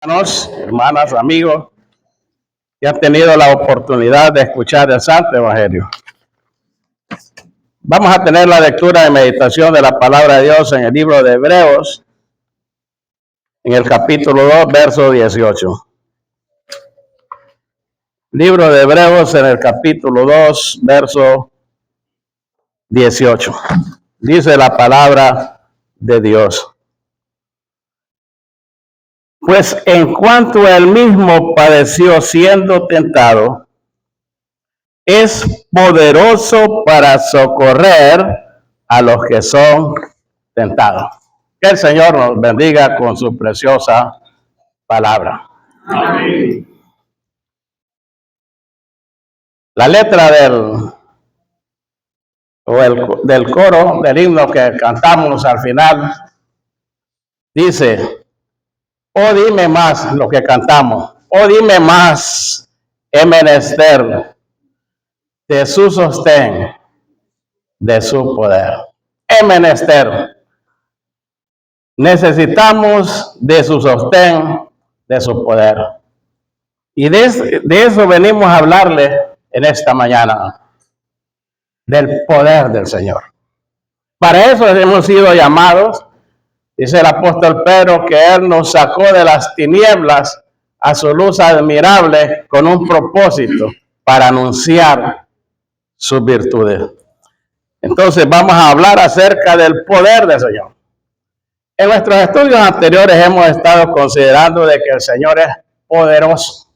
Hermanos, hermanas, amigos que han tenido la oportunidad de escuchar el Santo Evangelio. Vamos a tener la lectura y meditación de la palabra de Dios en el libro de Hebreos, en el capítulo 2, verso 18. Libro de Hebreos en el capítulo 2, verso 18. Dice la palabra de Dios. Pues en cuanto él mismo padeció siendo tentado, es poderoso para socorrer a los que son tentados. Que el Señor nos bendiga con su preciosa palabra. Amén. La letra del coro, del himno que cantamos al final, dice: oh, dime más, lo que cantamos, oh, dime más, he menester de su sostén, de su poder. He menester. Necesitamos de su sostén, de su poder. Y de eso venimos a hablarle en esta mañana, del poder del Señor. Para eso hemos sido llamados, dice el apóstol Pedro, que Él nos sacó de las tinieblas a su luz admirable con un propósito, para anunciar sus virtudes. Entonces vamos a hablar acerca del poder del Señor. En nuestros estudios anteriores hemos estado considerando de que el Señor es poderoso.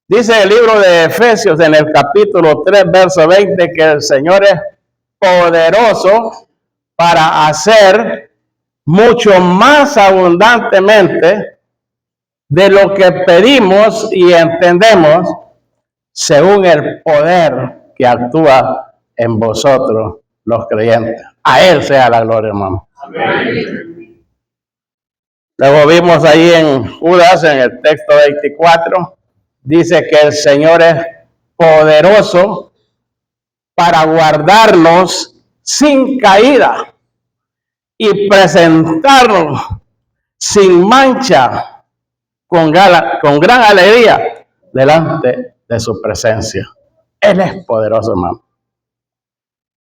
Dice el libro de Efesios en el capítulo 3, verso 20, que el Señor es poderoso para hacer mucho más abundantemente de lo que pedimos y entendemos, según el poder que actúa en vosotros los creyentes. A Él sea la gloria, hermano. Amén. Luego vimos ahí en Judas, en el texto 24, dice que el Señor es poderoso para guardarnos sin caída y presentarnos sin mancha, con gran alegría delante de su presencia. Él es poderoso, hermano.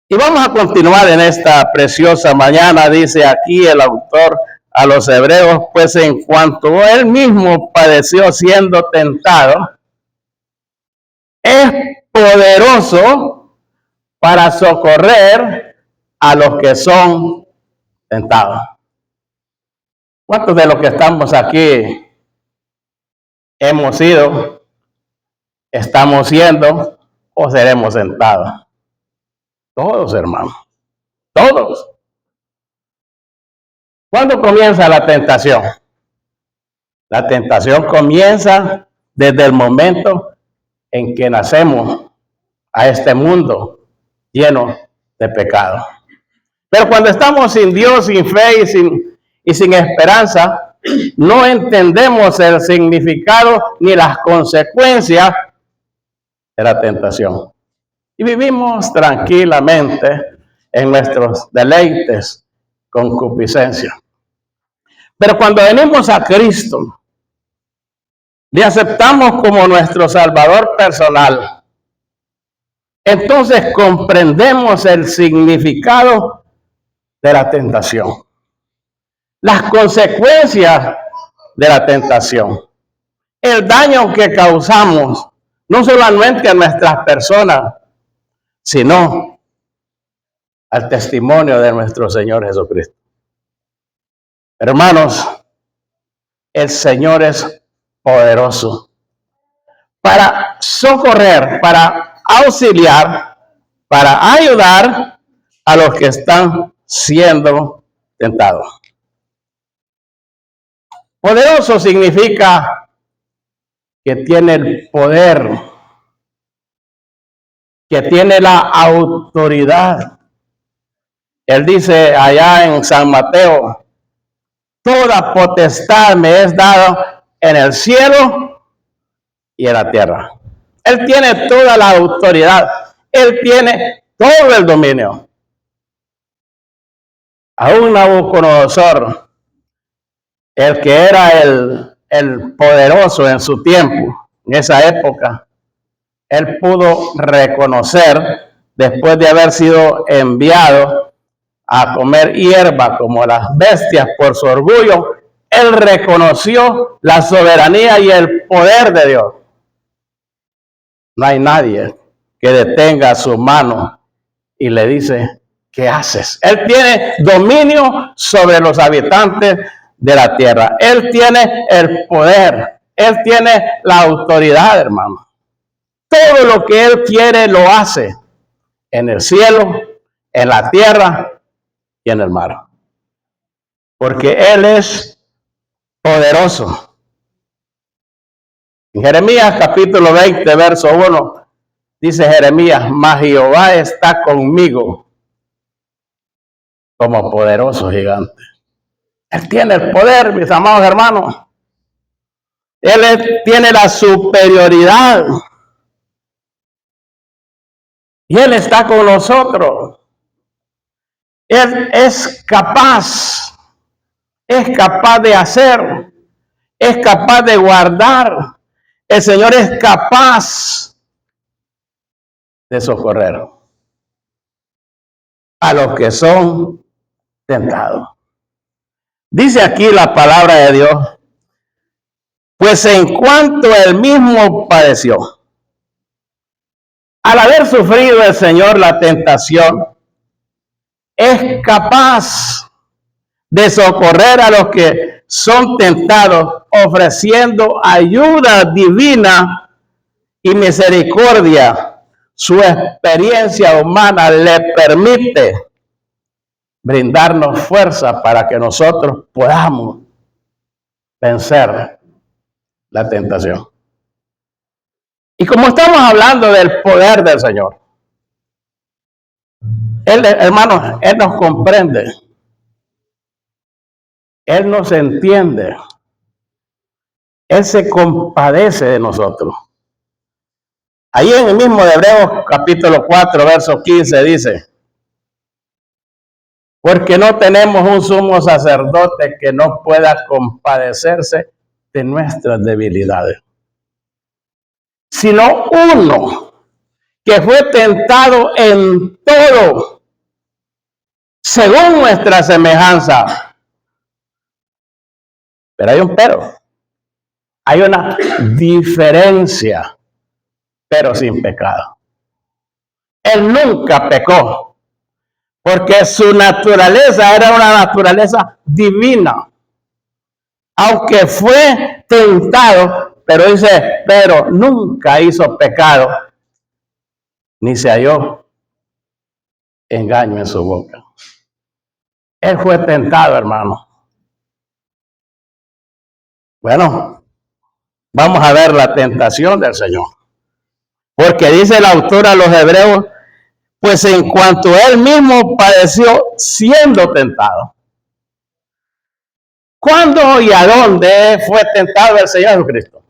Y vamos a continuar en esta preciosa mañana, dice aquí el autor a los hebreos, pues en cuanto él mismo padeció siendo tentado, es poderoso para socorrer a los que son tentados. ¿Cuántos de los que estamos aquí hemos sido, estamos siendo o seremos tentados? Todos, hermanos. Todos. ¿Cuándo comienza la tentación? La tentación comienza desde el momento en que nacemos a este mundo lleno de pecado. Pero cuando estamos sin Dios, sin fe y sin esperanza, no entendemos el significado ni las consecuencias de la tentación. Y vivimos tranquilamente en nuestros deleites, concupiscencia. Pero cuando venimos a Cristo, le aceptamos como nuestro Salvador personal, entonces comprendemos el significado de la tentación, las consecuencias de la tentación, el daño que causamos, no solamente a nuestras personas, sino al testimonio de nuestro Señor Jesucristo. Hermanos, el Señor es poderoso para socorrer, para auxiliar, para ayudar a los que están siendo tentados. Poderoso significa que tiene el poder, que tiene la autoridad. Él dice allá en San Mateo: toda potestad me es dada en el cielo y en la tierra. Él tiene toda la autoridad. Él tiene todo el dominio. Aún Nabucodonosor, el que era el poderoso en su tiempo, en esa época, él pudo reconocer, después de haber sido enviado a comer hierba como las bestias por su orgullo, él reconoció la soberanía y el poder de Dios. No hay nadie que detenga su mano y le dice, ¿qué haces? Él tiene dominio sobre los habitantes de la tierra. Él tiene el poder. Él tiene la autoridad, hermano. Todo lo que Él quiere lo hace en el cielo, en la tierra y en el mar. Porque Él es poderoso. En Jeremías capítulo 20, verso 1, dice Jeremías, mas Jehová está conmigo como poderoso gigante. Él tiene el poder, mis amados hermanos. Él tiene la superioridad. Y Él está con nosotros. Él es capaz de hacer, es capaz de guardar. El Señor es capaz de socorrer a los que son tentados. Dice aquí la palabra de Dios, pues en cuanto Él mismo padeció, al haber sufrido el Señor la tentación, es capaz de socorrer a los que son tentados, ofreciendo ayuda divina y misericordia. Su experiencia humana le permite brindarnos fuerza para que nosotros podamos vencer la tentación. Y como estamos hablando del poder del Señor, Él, hermanos, Él nos comprende. Él nos entiende. Él se compadece de nosotros. Ahí en el mismo de Hebreos capítulo 4, verso 15 dice, porque no tenemos un sumo sacerdote que no pueda compadecerse de nuestras debilidades, sino uno que fue tentado en todo, según nuestra semejanza. Pero hay un pero. Hay una diferencia, pero sin pecado. Él nunca pecó, porque su naturaleza era una naturaleza divina. Aunque fue tentado, pero dice, pero nunca hizo pecado, ni se halló engaño en su boca. Él fue tentado, hermano. Bueno, vamos a ver la tentación del Señor. Porque dice el autor a los hebreos, pues en cuanto Él mismo padeció siendo tentado. ¿Cuándo y a dónde fue tentado el Señor Jesucristo?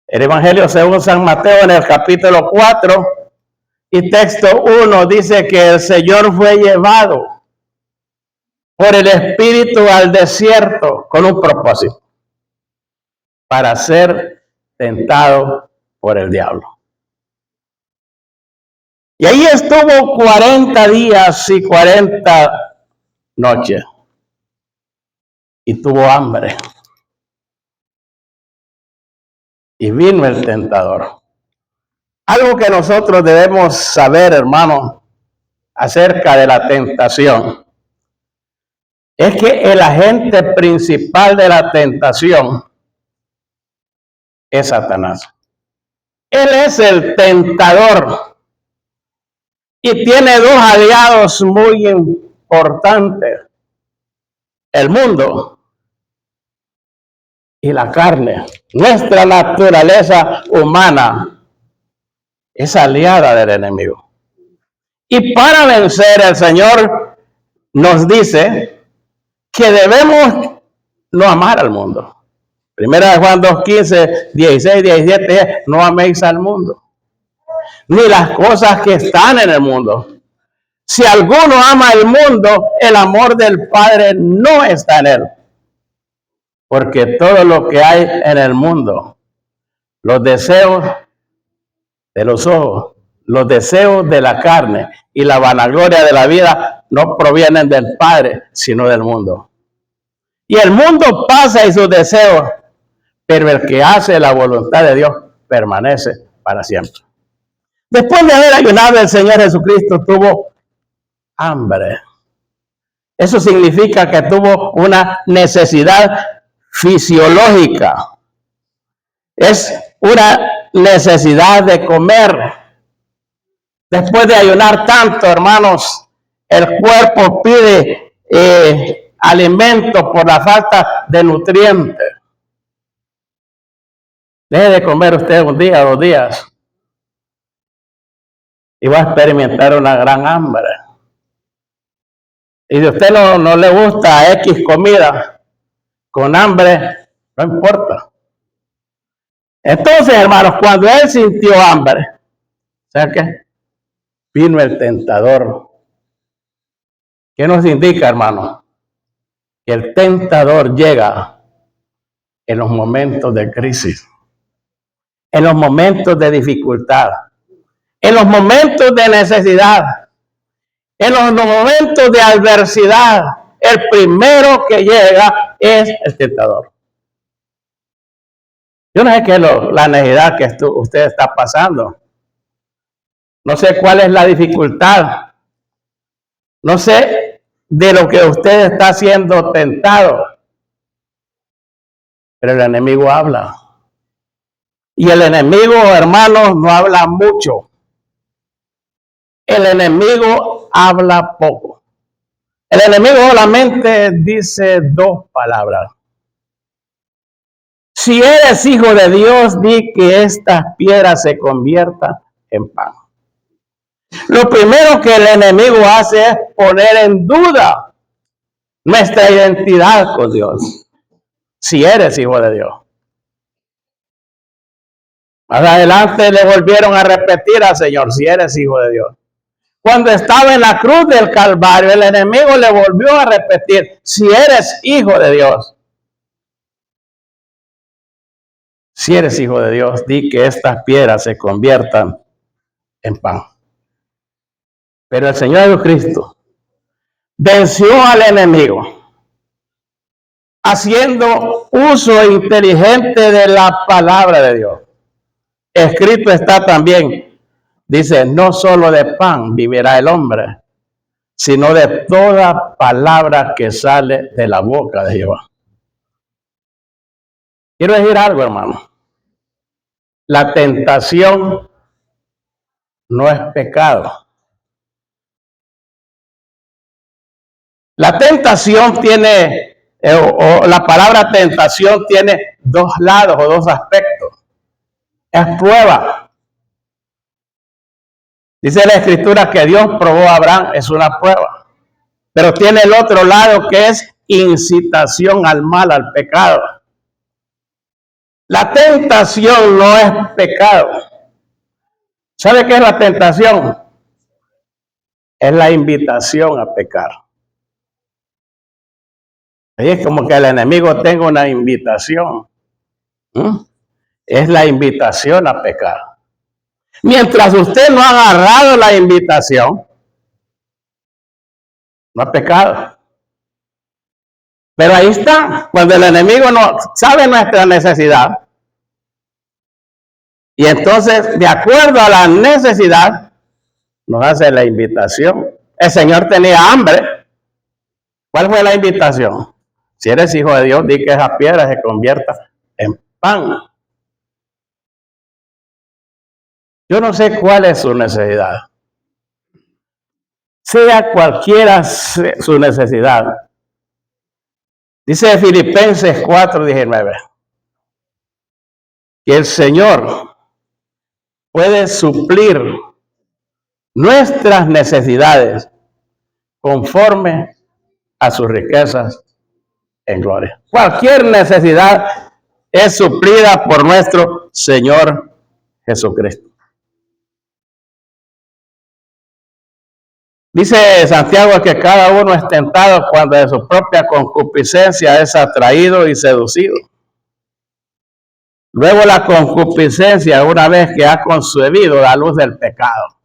El Evangelio según San Mateo en el capítulo 4 y texto 1 dice que el Señor fue llevado por el Espíritu al desierto con un propósito, para ser tentado por el diablo. Y ahí estuvo 40 días y 40 noches. Y tuvo hambre. Y vino el tentador. Algo que nosotros debemos saber, hermanos, acerca de la tentación, es que el agente principal de la tentación es Satanás. Él es el tentador. Y tiene dos aliados muy importantes. El mundo y la carne. Nuestra naturaleza humana es aliada del enemigo. Y para vencer, el Señor nos dice que debemos no amar al mundo. Primera de Juan 2:15, 16, 17, no améis al mundo, ni las cosas que están en el mundo. Si alguno ama el mundo, el amor del Padre no está en él. porque todo lo que hay en el mundo, los deseos de los ojos, los deseos de la carne y la vanagloria de la vida no provienen del Padre, sino del mundo. Y el mundo pasa y sus deseos, pero el que hace la voluntad de Dios permanece para siempre. Después de haber ayunado, el Señor Jesucristo tuvo hambre. Eso significa que tuvo una necesidad fisiológica. Es una necesidad de comer. Después de ayunar tanto, hermanos, el cuerpo pide alimento por la falta de nutrientes. Deje de comer usted un día, 2 días, y va a experimentar una gran hambre. Y si a usted no le gusta X comida, con hambre, no importa. Entonces, hermanos, cuando él sintió hambre, ¿sabe qué? Vino el tentador. ¿Qué nos indica, hermano? Que el tentador llega en los momentos de crisis, en los momentos de dificultad, en los momentos de necesidad, en los momentos de adversidad. El primero que llega es el tentador. Yo no sé qué es la necesidad que usted está pasando. No sé cuál es la dificultad. No sé de lo que usted está siendo tentado. Pero el enemigo habla. Y el enemigo, hermanos, no habla mucho. El enemigo habla poco. El enemigo solamente dice 2 palabras. Si eres hijo de Dios, di que estas piedras se conviertan en pan. Lo primero que el enemigo hace es poner en duda nuestra identidad con Dios. Si eres hijo de Dios. Más adelante le volvieron a repetir al Señor, si eres hijo de Dios. Cuando estaba en la cruz del Calvario, el enemigo le volvió a repetir, si eres hijo de Dios. Si eres hijo de Dios, di que estas piedras se conviertan en pan. Pero el Señor Jesucristo venció al enemigo, haciendo uso inteligente de la palabra de Dios. Escrito está también, dice, no solo de pan vivirá el hombre, sino de toda palabra que sale de la boca de Jehová. Quiero decir algo, hermano. La tentación no es pecado. La tentación tiene, o la palabra tentación tiene 2 lados o 2 aspectos. Es prueba. Dice la Escritura que Dios probó a Abraham, es una prueba. Pero tiene el otro lado que es incitación al mal, al pecado. La tentación no es pecado. ¿Sabe qué es la tentación? Es la invitación a pecar. Es como que el enemigo tenga una invitación. Es la invitación a pecar. Mientras usted no ha agarrado la invitación, no ha pecado. Pero ahí está, cuando el enemigo no sabe nuestra necesidad, y entonces, de acuerdo a la necesidad, nos hace la invitación. El Señor tenía hambre. ¿Cuál fue la invitación? Si eres hijo de Dios, di que esa piedra se convierta en pan. Yo no sé cuál es su necesidad. Sea cualquiera su necesidad. Dice Filipenses 4:19 que el Señor puede suplir nuestras necesidades conforme a sus riquezas en gloria. Cualquier necesidad es suplida por nuestro Señor Jesucristo. Dice Santiago que cada uno es tentado cuando de su propia concupiscencia es atraído y seducido. Luego la concupiscencia, una vez que ha concebido la luz del pecado.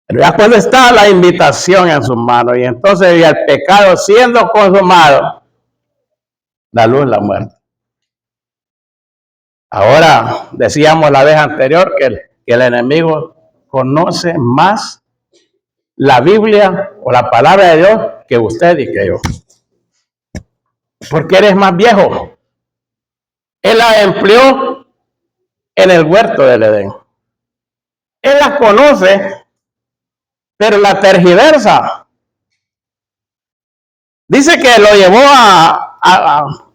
Pero ya cuando está la invitación en sus manos y entonces y el pecado siendo consumado, la luz la muerte. Ahora, decíamos la vez anterior que el enemigo conoce más la Biblia o la palabra de Dios que usted y que yo. Porque eres más viejo. Él la empleó en el huerto del Edén. Él la conoce, pero la tergiversa. Dice que lo llevó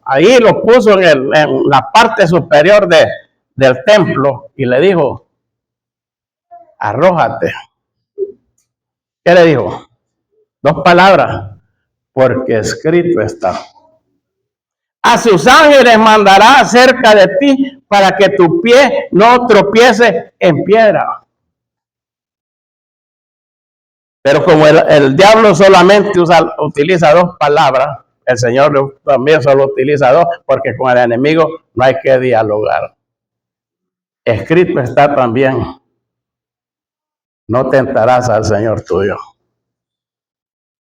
ahí, lo puso en la parte superior del templo y le dijo, arrójate. ¿Qué le dijo? 2 palabras, porque escrito está. A sus ángeles mandará cerca de ti para que tu pie no tropiece en piedra. Pero como el diablo solamente utiliza 2 palabras, el Señor también solo utiliza 2, porque con el enemigo no hay que dialogar. Escrito está también, no tentarás al Señor tuyo.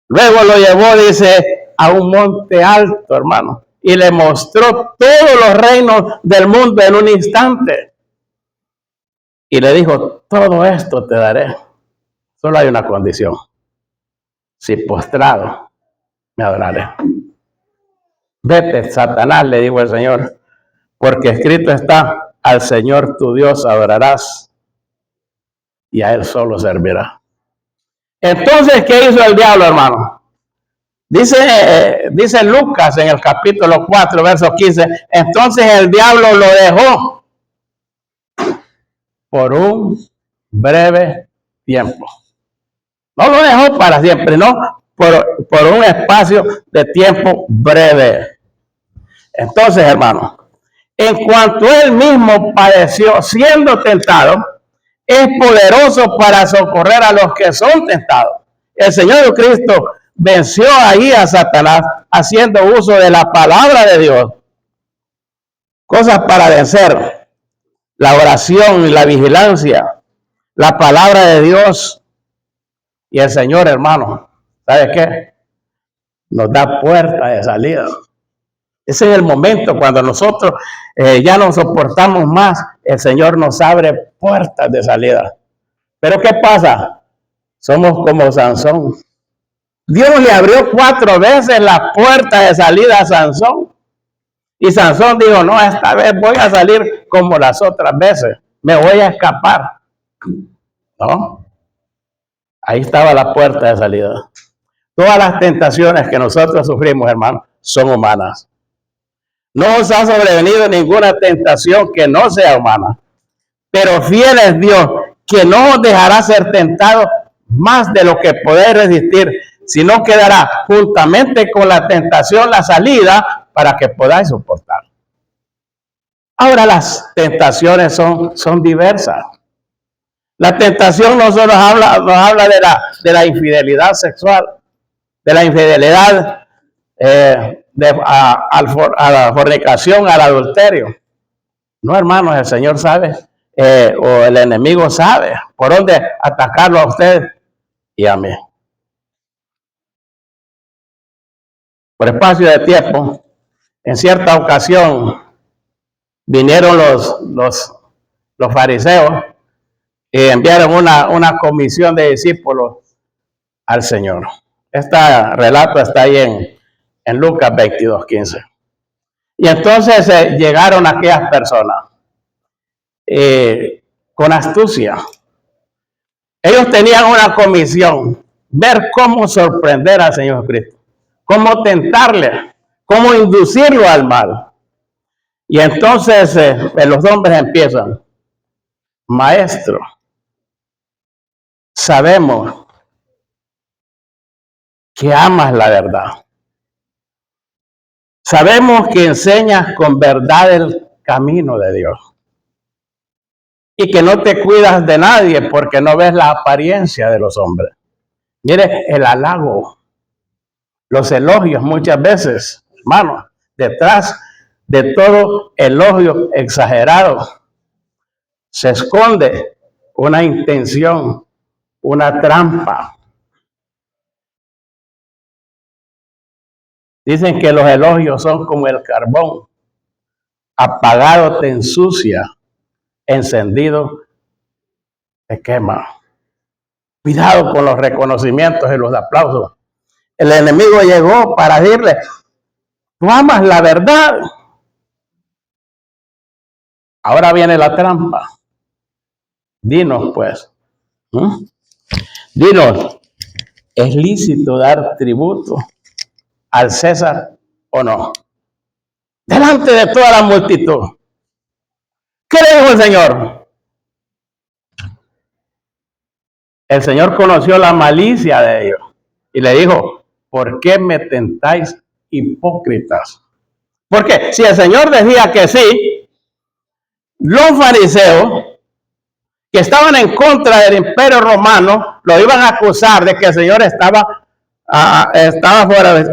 Luego lo llevó, dice, a un monte alto, hermano, y le mostró todos los reinos del mundo en un instante. Y le dijo, todo esto te daré. Solo hay una condición. Si postrado me adoraré. Vete, Satanás, le dijo el Señor, porque escrito está, al Señor tu Dios adorarás y a Él solo servirá. Entonces, ¿qué hizo el diablo, hermano? Dice Lucas en el capítulo 4, verso 15, entonces el diablo lo dejó por un breve tiempo. No lo dejó para siempre, no, por un espacio de tiempo breve. Entonces, hermano, en cuanto él mismo padeció siendo tentado, es poderoso para socorrer a los que son tentados. El Señor Cristo venció ahí a Satanás haciendo uso de la palabra de Dios. Cosas para vencer: la oración y la vigilancia, la palabra de Dios. Y el Señor, hermano, ¿sabe qué? Nos da puerta de salida. Ese es el momento cuando nosotros ya no soportamos más. El Señor nos abre puertas de salida. Pero ¿qué pasa? Somos como Sansón. Dios le abrió 4 veces la puerta de salida a Sansón. Y Sansón dijo, no, esta vez voy a salir como las otras veces. Me voy a escapar. ¿No? Ahí estaba la puerta de salida. Todas las tentaciones que nosotros sufrimos, hermano, son humanas. No os ha sobrevenido ninguna tentación que no sea humana. Pero fiel es Dios, que no os dejará ser tentado más de lo que podéis resistir, sino que dará juntamente con la tentación la salida para que podáis soportar. Ahora las tentaciones son diversas. La tentación no solo nos habla de la infidelidad sexual, de la infidelidad a la fornicación, al adulterio. No, hermanos, el Señor sabe, o el enemigo sabe por dónde atacarlo a usted y a mí. Por espacio de tiempo, en cierta ocasión vinieron los fariseos y enviaron una comisión de discípulos al Señor. Este relato está ahí en Lucas 22:15. Y entonces llegaron aquellas personas con astucia. Ellos tenían una comisión, ver cómo sorprender al Señor Cristo, cómo tentarle, cómo inducirlo al mal. Y entonces los hombres empiezan, maestro, sabemos que amas la verdad. Sabemos que enseñas con verdad el camino de Dios. Y que no te cuidas de nadie porque no ves la apariencia de los hombres. Mire, el halago, los elogios muchas veces, hermano, detrás de todo elogio exagerado se esconde una intención, una trampa. Dicen que los elogios son como el carbón, apagado te ensucia, encendido te quema. Cuidado con los reconocimientos y los aplausos. El enemigo llegó para decirle, tú amas la verdad. Ahora viene la trampa. Dinos pues, dinos, ¿es lícito dar tributo al César o no? Delante de toda la multitud. ¿Qué le dijo el Señor? El Señor conoció la malicia de ellos y le dijo, ¿por qué me tentáis hipócritas? Porque si el Señor decía que sí, los fariseos que estaban en contra del imperio romano lo iban a acusar de que el Señor estaba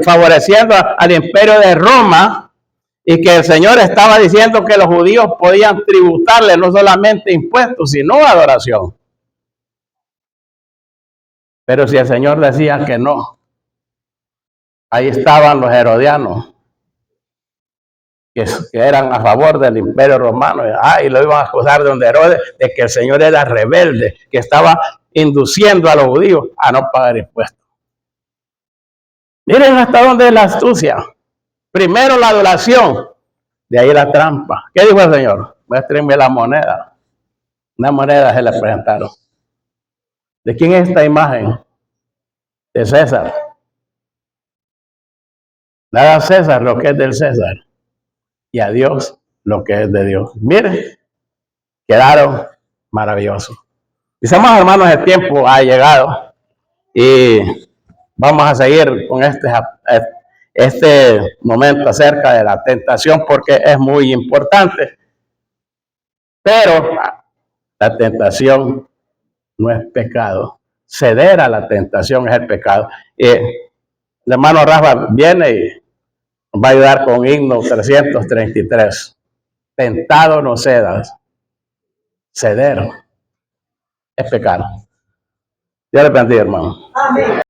favoreciendo al imperio de Roma y que el Señor estaba diciendo que los judíos podían tributarle no solamente impuestos, sino adoración. Pero si el Señor decía que no, ahí estaban los herodianos, que eran a favor del imperio romano, y lo iban a acusar de Herodes, de que el Señor era rebelde, que estaba induciendo a los judíos a no pagar impuestos. Miren hasta dónde es la astucia. Primero la adoración, de ahí la trampa. ¿Qué dijo el Señor? Muéstrenme la moneda. Una moneda se le presentaron. ¿De quién es esta imagen? De César. Nada a César lo que es del César. Y a Dios lo que es de Dios. Miren, quedaron maravillosos. Mis amados hermanos, el tiempo ha llegado y vamos a seguir con este momento acerca de la tentación porque es muy importante. Pero la tentación no es pecado. Ceder a la tentación es el pecado. El hermano Rafa viene y nos va a ayudar con himno 333. Tentado no cedas. Ceder es pecado. Dios le bendiga, hermano. Amén.